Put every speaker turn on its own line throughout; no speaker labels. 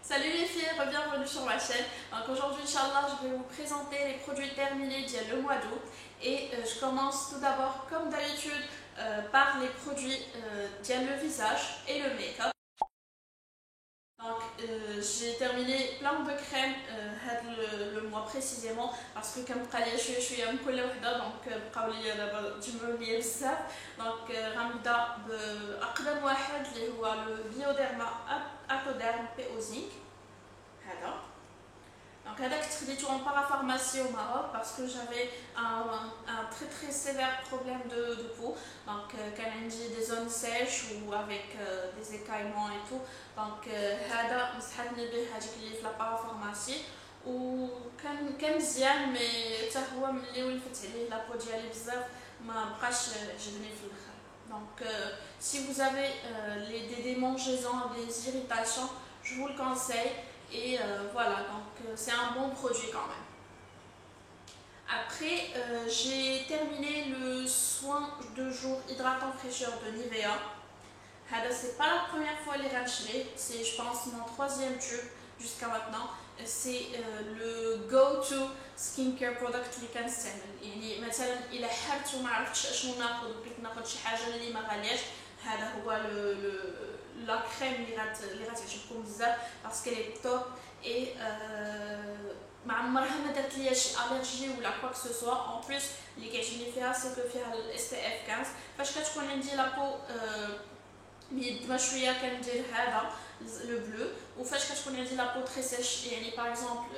Salut les filles, bienvenue sur ma chaîne. Donc aujourd'hui, Inch'Allah, je vais vous présenter les produits terminés d'il y a le mois d'août. Et je commence tout d'abord, comme d'habitude, par les produits d'il y a le visage et le make-up. Donc j'ai terminé plein de crèmes le mois précisément parce que comme je suis un peu donc بقاو لي دابا تجمعوا ليا بزاف دونك غنبدا باقدم واحد اللي هو لو بيوديرما اكوديرم بي او زينك هذا. Donc هذا كنت خديته en parapharmacie au Maroc parce que j'avais un très sévère problème de peau. Donc كان عندي des zones sèches ou avec des écaillements et tout. Donc هذا نصحتني به هذيك اللي في لا بارافارماسي وكان مزيان مي حتى هو ملي ولفت عليه لابو ديالي بزاف ما بقاش عجبني في الاخر. Donc si vous avez des démangeaisons, des irritations, je vous le conseille. Et voilà, donc c'est un bon produit quand même. Après, j'ai terminé le soin de jour hydratant fraîcheur de Nivea. C'est pas la première fois les rachler, c'est je pense mon troisième tube jusqu'à maintenant. C'est le go-to skincare product اللي كنستعمل. يعني مثلا إلا حبت وما عرفتش اشنو ناخذ وبغيت ناخذ شي حاجة اللي ما غالياش هذا هو la crème اللي غتعجبكم بزاف parce qu'elle est top et ما عمرها ما درت ليا شي الرجي ولا كوا كو سو en plus اللي كيعجبني فيها سي كو فيها الاس تي اف 15 فاش كتكون عندي لابو ميدمه شويه كندير هذا لو بلو وفاش كتكون عندي لابو تري سيش يعني باغ اكزومبل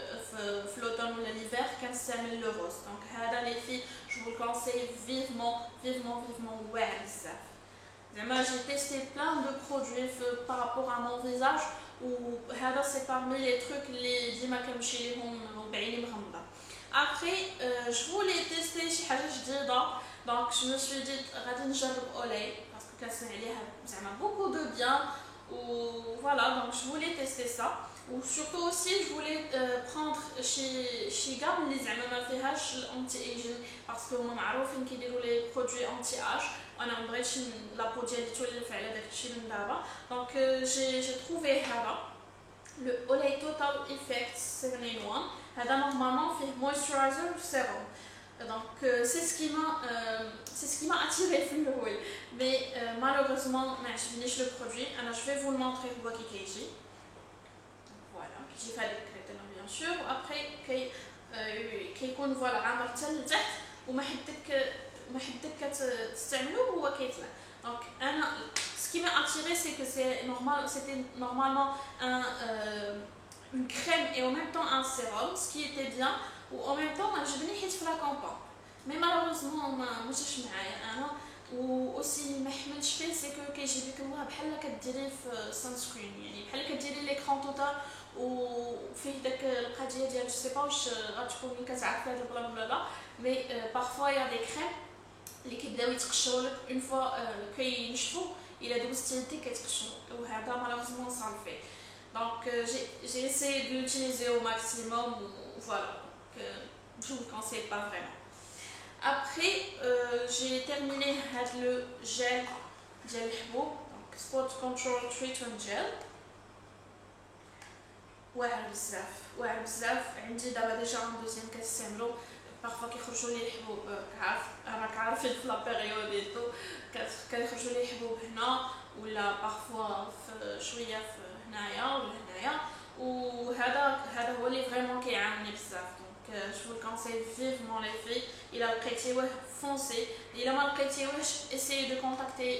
في لوتون ولا ليفير كنستعمل لو روز دونك هذا لي في جو فو كونساي فيفمون واعر بزاف. J'ai testé plein de produits par rapport à mon visage ou c'est parmi les trucs les ديما كنمشي ليهم بعيني مغمضه. Après je voulais tester شي حاجه جديده donc je me suis dit غادي نجرب اولي parce que كنسمع عليها زعما beaucoup de bien ou voilà donc je voulais tester ça ou surtout aussi je voulais prendre chez gamme اللي زعما ما فيهاش الانتي ايجين parce que هما معروفين كيديروا لي برودوي انتي اج وانا مبغيتش لابو ديالي تولف على داكشي من دابا دونك جي تروفي هذا لو اولي توتال ايفيكت 7 in 1 هذا نورمالمون فيه مويسترايزر وسيروم donc c'est ce qui m'a attiré في الاول mais malheureusement ما عجبنيش لو برودوي انا je vais vous le montrer هو كي كيجي فوالا كيجي في هذيك الكريتين بيان سور وابري كيكون فوالا عامر حتى لتحت وما حدك كتستعملو هو كيطلع دونك انا ce qui m'a attiré c'est que c'était normalement une crème et en même temps un sérum ce qui était bien ou en même temps عجبني حيت في لا كامبان مي مالوغوزمون ما مشاش معايا انا و اوسي ما حملتش فيه سي كو كيجي لك هو بحال كديريه في سان سكرين يعني بحال كديري ليكرون توتال وفيه داك القضيه ديال جو سي با واش غتكوني كتعرفي هاد البلان ولا لا مي بارفوا يا دي كريم اللي كيبداو يتقشروا لك اون فوا كينشفوا الا دوزتي يديك كيتقشروا وهذا مالوغوزمون صافي دونك j'ai essayé de l'utiliser au maximum voilà je vous le conseille pas vraiment. Après j'ai terminé le gel ديال الحبوب donc spot control treatment gel واعر بزاف عندي دابا ديجا ان دوزيام كنستعملو بارفوا كيخرجوا لي الحبوب راك عارفين في لا بيريود اي تو كيخرجوا لي الحبوب هنا ولا بارفوا شويه في هنايا ولا هنايا وهذا هو اللي فريمون كيعاوني بزاف دونك جو vous conseille vivement les filles الا لقيتيوه foncez الا ما لقيتيوهش essayez de contacter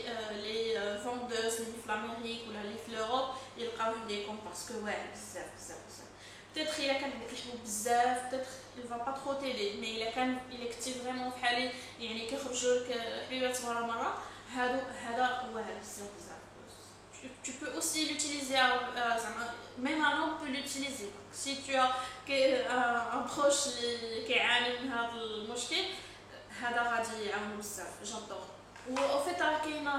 les vendeuses اللي في l'Amérique ولا اللي في l'Europe يلقاوه ليكم باسكو واعر بزاف peut-être الا كان عندك الحبوب بزاف peut-être il va pas trop t'aider mais الا كنتي فريمون فحالي يعني كيخرجوا لك حبيبات مرة هذا واعر بزاف. Tu peux aussi l'utiliser, même un homme peut l'utiliser. Si tu as un proche qui a un مشكل هذا غادي يعاون بزاف j'adore. Au fait il y a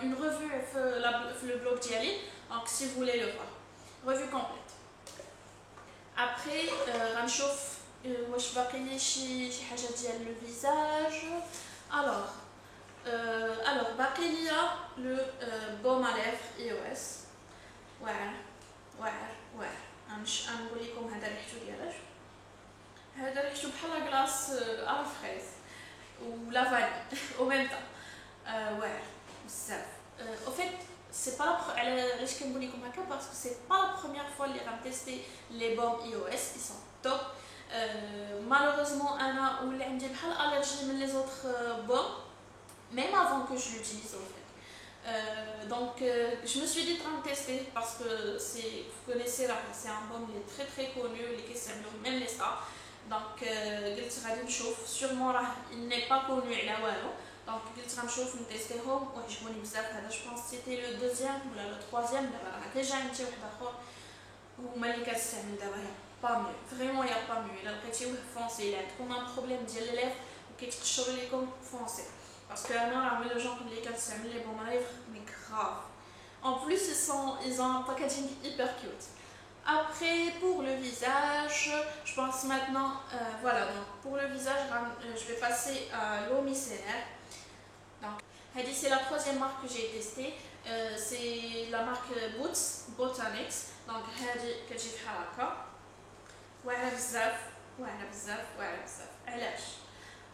une revue في le blog ديالي donc si vous voulez le voir revue complète. Après غنشوف واش باقي لي شي حاجه ديال le visage alors باقي ليا لو بوم à lèvres EOS واعر نقول لكم هذا ريحته ديالاش. هذا ريحته بحال كلاص الفريز ولا فاني او ميم طون واعر بزاف. او فيت سي با علاش كنقول لكم هكا باسكو سي با لا بروميير فوا اللي غنتيستي لي بوم اي او اس اي سون توب. مالوغوزمون انا ولا عندي بحال الرجي من لي زوطخ بوم même avant que je l'utilise en fait. Donc je me suis dit de tester parce que vous connaissez là, c'est un baume très très connu, les questions même les stars. Donc قلت غادي نشوف sûrement راه il n'est pas connu على والو. Donc قلت غنشوف نتيستيهم وعجبوني بزاف. هذا جو بونس سيتي لو دوزيام ولا لو تروازيام. دابا راه ديجا عندي واحد اخر هما اللي كنستعمل دابا. هي با ميو فريمون يا با ميو. الا لقيتيوه فونسي الا عندكم ان بروبليم ديال لي ليف وكيتقشروا لكم فونسي. Parce que moi, les gens qui les les baumes à lèvres, mais grave. En plus, ils ont un packaging hyper cute. Après, pour le visage, je pense maintenant, voilà, donc pour le visage, je vais passer à l'eau micellaire. Donc, c'est la troisième marque que j'ai testée. C'est la marque Boots Botanics. Donc, que j'ai fait à la voilà, bzaf, voilà, bzaf, voilà, bzaf.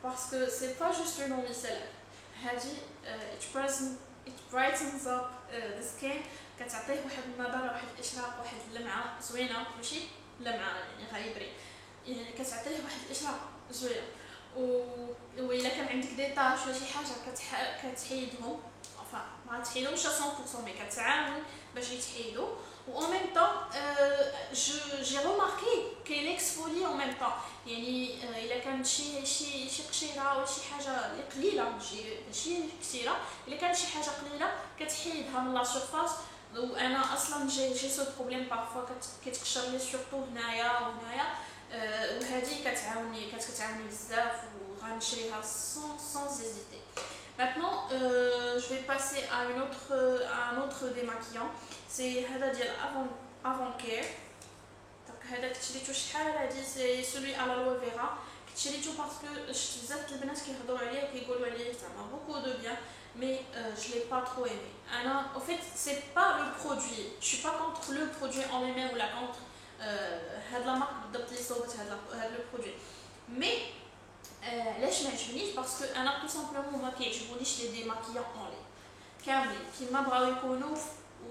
Parce que c'est pas juste une eau micellaire. it brightens up the skin. كتعطيه واحد النضاره واحد الاشراق واحد اللمعه زوينه ماشي لمعه يعني غيبري يعني كتعطيه واحد الاشراق زوينه وإلا كان عندك دي طاش ولا شي حاجه كتحيدهم ما تحيدهمش 100% مي كتعاون باش يتحيدوا و en même temps j'ai remarqué qu'il exfolie en même temps يعني الا كانت شي قشيره ولا شي حاجه اللي قليله ماشي كثيره الا كانت شي حاجه قليله كتحيدها من لا سيرفاس. وانا اصلا جي سو بروبليم بارفوا كتقشر لي سورتو هنايا وهنايا وهذه كتعاوني بزاف وغنشريها sans hésiter. Maintenant je vais passer à un autre démaquillant. C'est هذا ديال avant care. هذا كتشريتو شحال هادي سي سولوي على لو فيرا. كتشريتو باسكو شفت بزاف البنات كيهضروا عليه كيقولوا عليه زعما beaucoup de bien mais je l'ai pas trop aimé. Alors en fait c'est pas le produit, je suis pas contre le produit en lui-même ou la contre هاد لا مارك بالضبط اللي صوبت هاد لو برودوي mais علاش ما عجبنيش باسكو انا tout simplement ما كيعجبونيش لي ديماكيون اون لي كاملين كيما بغاو يكونوا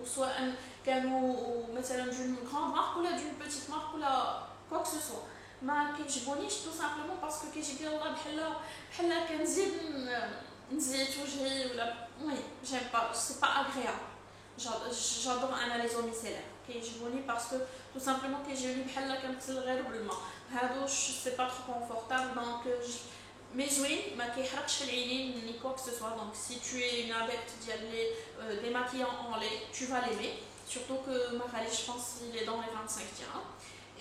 سواء كانوا مثلا دون غراند مارك ولا دون بوتيت مارك ولا كوا كو سو ما كيعجبونيش تو سامبلومون باسكو كيجي الله بحال كنزيد نزيت وجهي ولا وي جيم با سي با اغريابل. جادور انا لي زو ميسيلير كيعجبوني باسكو تو سامبلومون كيجيوني بحال كنغسل غير بالماء. هادو سي با ترو كونفورتابل دونك مي زوين ما كيحرقش في العينين ني كوا كو سو. دونك سي تو اي اون اديبت ديال لي démaquillant en lait tu vas l'aimer. Surtout que Magali, je pense qu'il est dans les 25 dirhams.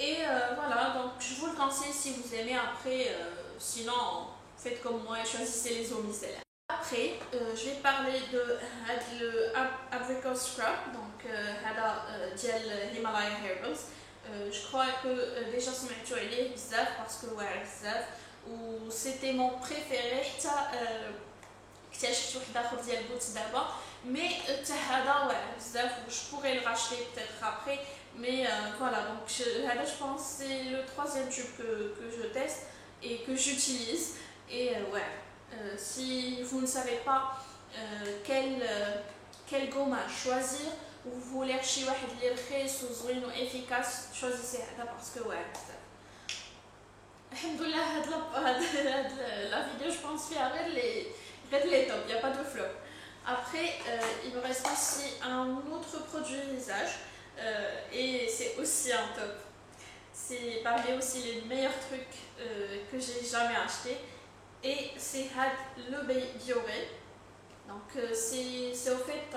Et voilà, donc je vous le conseille si vous aimez. Après, sinon, faites comme moi et choisissez les eaux micellaires. Après, je vais parler de le Apricot Scrub, donc dial Himalaya Herbals. Je crois que déjà سمعتوا عليه بزاف parce que واعر بزاف و c'était mon préféré. اكتشفت واحد اخر ديال بوتس دابا مي حتى هذا واعر بزاف و je pourrais le racheter peut-être après mais voilà donc هذا je pense c'est le troisième tube que je teste et que j'utilise et ouais si vous ne savez pas quelle gomme à choisir ou vous voulez شي واحد اللي رخيص وزوين وافيكاس choisissez هذا parce que واعر بزاف. الحمد لله هاد la vidéo je pense فيها غير les tops, il n'y a pas de flop. Après, il me reste aussi un autre produit visage et c'est aussi un top. C'est parmi aussi les meilleurs trucs que j'ai jamais acheté et c'est le Bioré. Donc c'est au fait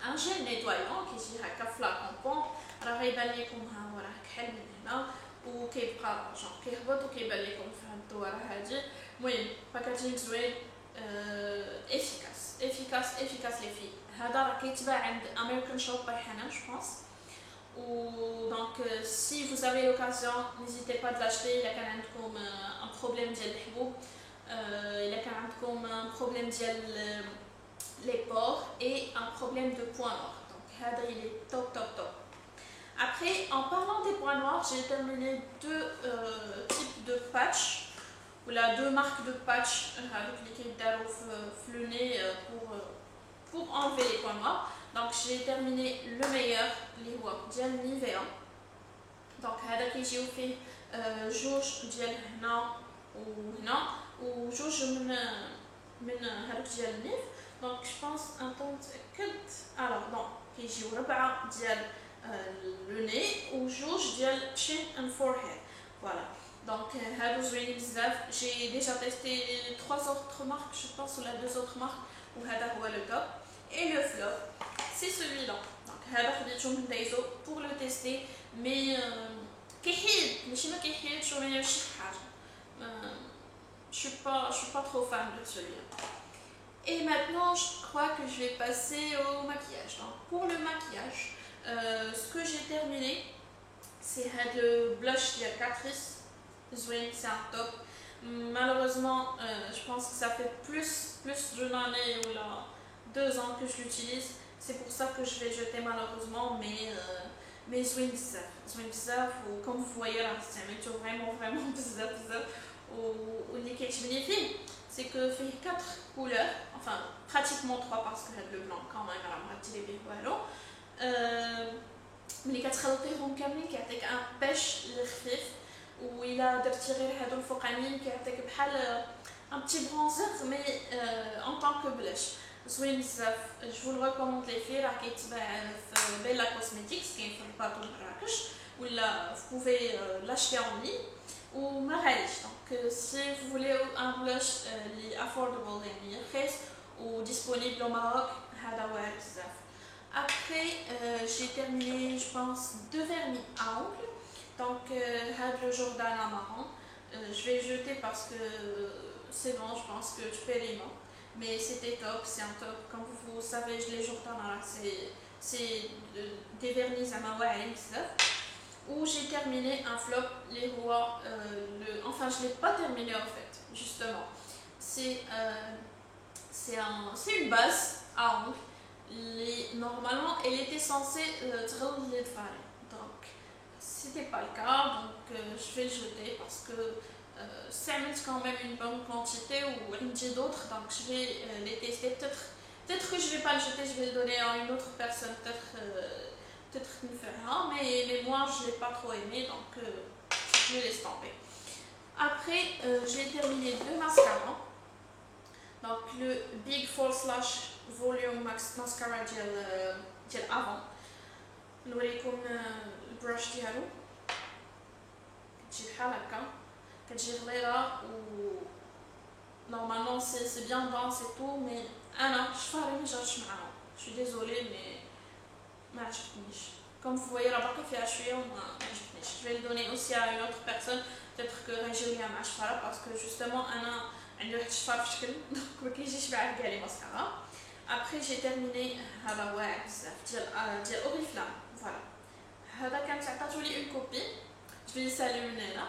un gel nettoyant qui est un flacon pompe. راه غيبان لكم ها هو راه كحل من هنا وكيبقى جون كيهبط وكيبان لكم في هاد الدوره هادي. المهم باكاجينغ زوين efficace les filles. هذا راه كيتباع عند American Shop by Hannah je pense. Donc si vous avez l'occasion n'hésitez pas de l'acheter. إلا كان عندكم un problème ديال الحبوب إلا كان عندكم un problème ديال les pores et un problème de points noirs. Donc هذا il est top. Après Après, en parlant des points noirs, j'ai terminé deux types de patch, ou là deux marques de patch avec lesquels le nez pour enlever les points noirs. Donc j'ai terminé le meilleur, les هو ديال Nivea. Donc هذا كيجيو فيه جوج ديال هنا وهنا وجوج من هذوك ديال النيف. دونك جو بونس انطون متاكد الوغ دونك كيجيو 4 ديال لو ني وجوج ديال chin and forehead. فوالا دونك هادو زوينين بزاف. جي ديجا تيستي 3 autres marques je pense ou la 2 autres marques وهذا هو le top. Et le flop c'est celui-là. Donc هذا خديتو من دايزو pour le tester mais كيحيد ماشي ما كيحيدش ولا يدير شي حاجه. Je suis pas trop fan de celui-là. Et maintenant, je crois que je vais passer au maquillage. Donc, pour le maquillage, ce que j'ai terminé, c'est le blush de Catrice. C'est un top. Malheureusement, je pense que ça fait plus d'une année ou là, 2 ans que je l'utilise. C'est pour ça que je vais jeter malheureusement, mais زوين بزاف وكم vous voyez là, c'est vraiment بزاف. واللي كيعجبني فيه c'est que فيه 4 couleurs, enfin pratiquement 3 parce que le blanc quand même راه ما غاديري به والو. ملي كتخلطيهم كاملين كيعطيك ان بيش خفيف وإلا درتي غير هادو الفوقانيين كيعطيك بحال un petit bronzer mais en tant que blush. زوين بزاف. je vous le recommande les filles. راه كيتباع في بيلا كوزميتيكس كاين في الباطو مراكش ولا vous pouvez l'acheter en ligne وما غاليش. دونك si vous voulez un blush اللي affordable يعني رخيص و disponible au Maroc هذا واعر بزاف. Après j'ai terminé je pense 2 vernis à ongles. Donc هذا le Jordana marron. Je vais jeter parce que c'est bon, je pense que je fais les mains. Mais c'était top, c'est un top. Comme vous savez, les Jordana c'est des vernis à ma bzaf. Où j'ai terminé un flop, les rois, enfin je ne l'ai pas terminé en fait, justement. C'est une base à ongles. Normalement, elle était censée triller les farines. Donc, c'était pas le cas, donc je vais le jeter parce que ça met quand même une bonne quantité ou d'autres, donc je vais les tester. Peut-être que je vais pas le jeter, je vais le donner à une autre personne, peut-être une fera, mais moi je l'ai pas trop aimé, donc je le laisse tomber. Après j'ai terminé 2 mascaras. Donc le Big False Lash Volume Mascara ديال avant. نوريكم البراش ديالو كتجي بحال هكا كتجي غليظه و normalement c'est bien dense et tout mais انا شفاري ما جاتش معاهم. je suis désolée mais ما عجبتنيش. comme vous voyez راه باقي فيها شويه وما عجبتنيش. je vais le donner aussi à une autre personne peut-être que غيجيو ليها مع شفاره parce que justement انا عندي واحد الشفار في شكل دونك ما كيجيش معاه كاع لي ماسكارا. Après j'ai terminé هذا واعر بزاف ديال اوريفلام. فوالا هذا كانت عطاتولي اون كوبي جو لي سالي من هنا.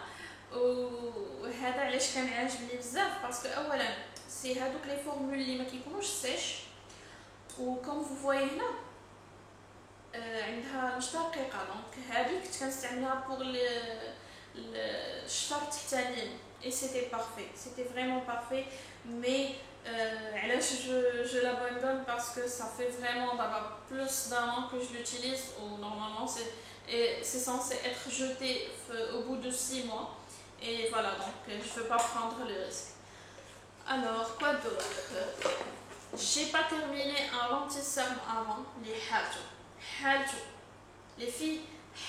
وهذا علاش كان عاجبني بزاف باسكو اولا سي هادوك لي فورمول اللي ما كيكونوش سيش وكم فو فواي هنا عندها مش دقيقه. دونك هذه كنت كنستعملها بوغ الشفار التحتانيين et c'était parfait, c'était vraiment parfait. Mais je l'abandonne parce que ça fait vraiment d'abord plus d'un an que je l'utilise ou normalement c'est censé être jeté au bout de 6 mois et voilà, donc je ne veux pas prendre le risque. Alors quoi d'autre, j'ai pas terminé un lentille-cerne avant. Les halto les filles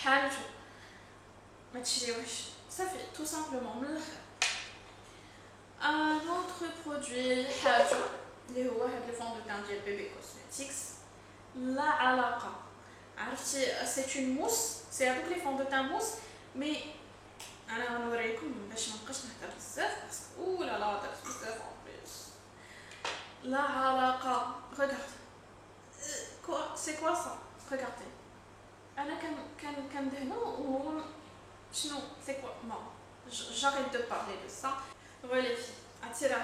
halto ما تشريوش صافي tout simplement من الاخر. Un autre produit حاجة اللي هو هاد الفون دو تان ديال بيبي كوزميتيكس. لا علاقة. عرفتي سي اون موس سي هادوك لي فون دو تان موس مي انا غنوريكم باش منبقاش نهضر بزاف باسكو لا درت بزاف اون بليس. لا علاقة. regarde quoi c'est quoi ça. regardez انا كندهنو وهو شنو c'est quoi. non j'arrête de parler de ça. les filles,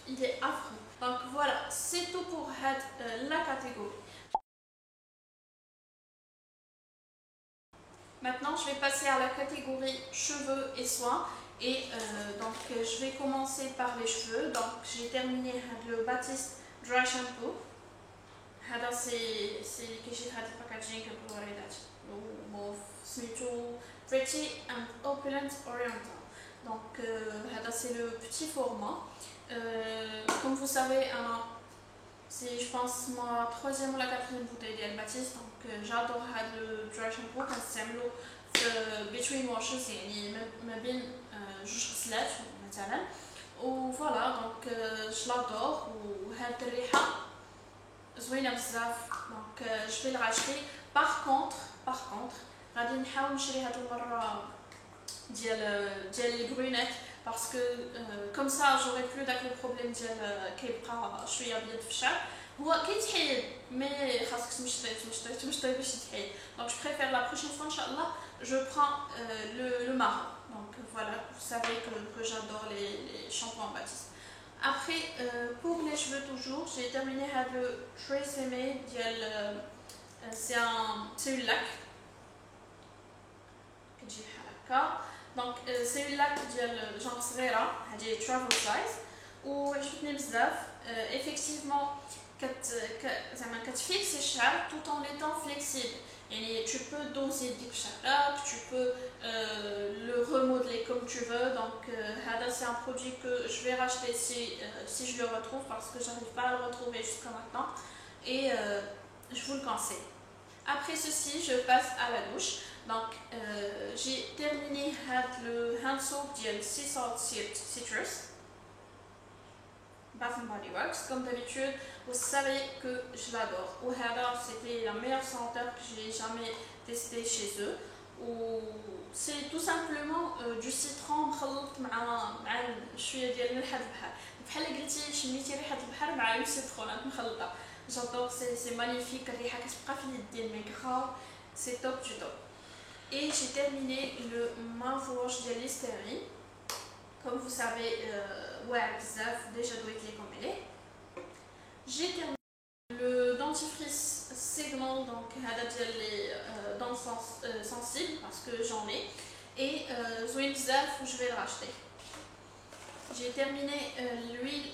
il est affreux. Donc voilà, c'est tout pour la catégorie. Maintenant, je vais passer à la catégorie cheveux et soins. Et donc, je vais commencer par les cheveux. Donc, j'ai terminé le Batiste Dry Shampoo. C'est que j'ai fait le packaging pour le Pretty and Opulent Oriental. Donc, c'est le petit format. Comme vous savez, c'est je pense ma troisième ou la quatrième bouteille de Batiste. Donc, j'adore le dry shampoo quand c'est between washes, يعني ما بين جوج غسلات مثلا. وفوالا دونك je l'adore وهاد الريحه زوينه بزاف. دونك je vais le racheter. par contre غادي نحاول نشري هاد المره ديال لي برونيت باسكو كوم سا جوري بلو داك لو بروبليم ديال كيبقى شويه ابيض في الشعر. هو كيتحيد مي خاصك تمشطي باش يتحيد. دونك je préfère la prochaine fois inchallah je prends le marron. Donc voilà, vous savez que j'adore les shampoings Batiste. Après, pour les cheveux toujours, j'ai terminé avec le Tresemme ديال c'est une lac. كتجي بحال هكا. دونك سي اون لاك ديال جونغ صغيره هادي ترافل سايز وعجبتني بزاف. effectivement زعما كتفيكسي الشعر tout en étant flexible. يعني tu peux doser ديك الشعرات, tu peux le remodeler comme tu veux. Donc هذا c'est un produit que je vais racheter si je le retrouve parce que j'arrive pas à le retrouver jusqu'à maintenant et je vous le conseille. Après ceci, je passe à la douche. Donc, j'ai terminé le hand soap de Sea Salt Citrus Bath & Body Works. Comme d'habitude, vous savez que je l'adore. C'était la meilleure senteur que j'ai jamais testée chez eux. C'est tout simplement du citron مخلط مع شويه ديال ملح البحر. بحال قلتي شميتي ريحه البحر مع السيترونات مخلطه. J'adore, c'est magnifique, الريحه كتبقى في اليدين مي grave, c'est top du top. Et j'ai terminé le mouthwash de Listerine. Comme vous savez, déjà doit être comme elle est. J'ai terminé le dentifrice Segment, donc les dents sensibles parce que j'en ai. Et Zoé Bzaf, je vais le racheter. J'ai terminé l'huile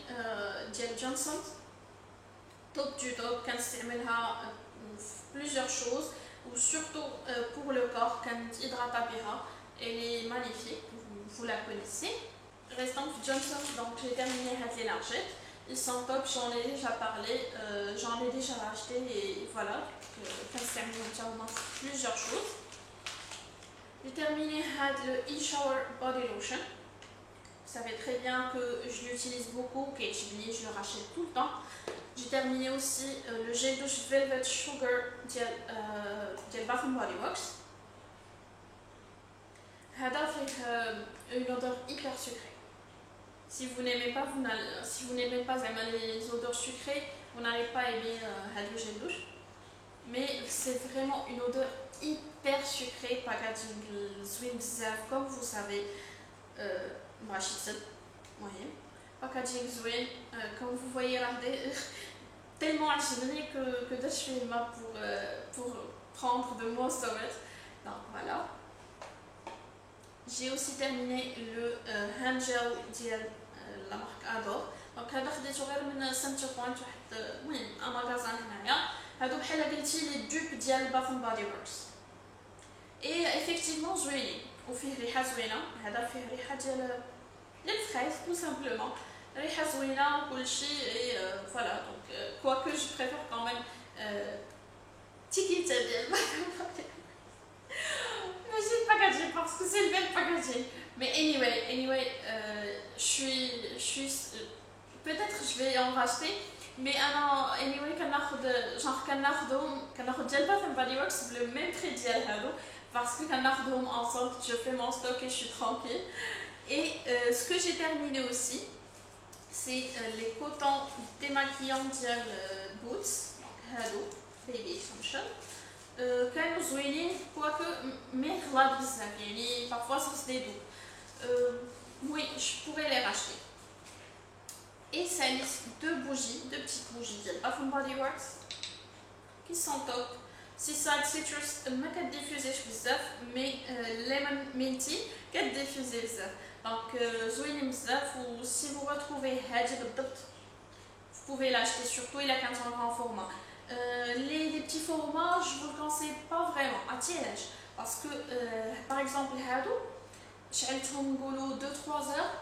de Johnson. Top du top, quand c'est plusieurs choses. Ou surtout pour le corps, quand Hydrata Bira, elle est magnifique, vous la connaissez. Restant Johnson, donc j'ai terminé avec les largettes. Ils sont top, j'en ai déjà parlé, j'en ai déjà acheté et voilà, quand c'est plusieurs choses. J'ai terminé avec le e-shower body lotion. Vous savez très bien que je l'utilise beaucoup, je le rachète tout le temps. J'ai terminé aussi le gel douche Velvet Sugar de Bath & Body Works. هذا فيه une odeur hyper sucrée. Si vous n'aimez pas, les odeurs sucrées, vous n'allez pas aimer le gel douche. Mais c'est vraiment une odeur hyper sucrée, packaging زوين بزاف comme vous savez. Packaging زوين comme vous voyez tellement عجبني que je fais le map pour prendre de moi Sowet. Donc voilà. J'ai aussi terminé le hand gel de la marque Adore. Donc هذا خديته غير من سنتر بوينت واحد المهم ماغازان هنايا. هادو بحال قلتي لي دوب ديال Bath & Body Works. Et effectivement زوينين وفيه ريحه زوينه. هذا فيه ريحه ديال الفريز tout simplement. ريحه زوينه وكل شيء et voilà. Donc quoique je préfère quand même Tikita ديال ماشي packaging parce que c'est le même packaging. Mais anyway, je suis peut-être je vais en racheter. Mais anyway كناخذ ديال Bath & Body Works le même prix ديال هادو parce que كناخذهم ensemble, je fais mon stock et je suis tranquille. Et ce que j'ai terminé aussi, c'est les cotons démaquillants ديال Boots, donc هادو baby function. كانوا زوينين quoique مي غلاض بزاف يعني parfois ça se dédoue. Oui, je pourrais les racheter. Et ça liste deux petites bougies de Bath & Body Works qui sont top. C'est ça, citrus, ما كتديفوزيش بزاف مي ليمون مينتي كديفيوزي بزاف دونك زوينين بزاف. و سي فو retrouver هادي بالضبط vous pouvez l'acheter surtout il a 15 en grand format. Les petits formats je vous le conseille pas vraiment عرفتيش parce que par exemple هادو شعلتهم نقولوا 2-3 heures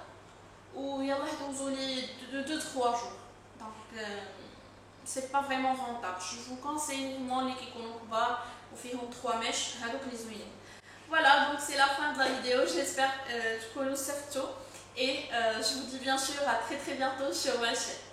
و يلا يدوزوا لي 2-3 jours donc c'est pas vraiment rentable. Je vous conseille moi les كيكونوا كبار وفيهم 3 مش هادوك اللي زوينين. Voilà, donc c'est la fin de la vidéo, j'espère que vous avez et je vous dis bien sûr à très bientôt sur ma chaîne.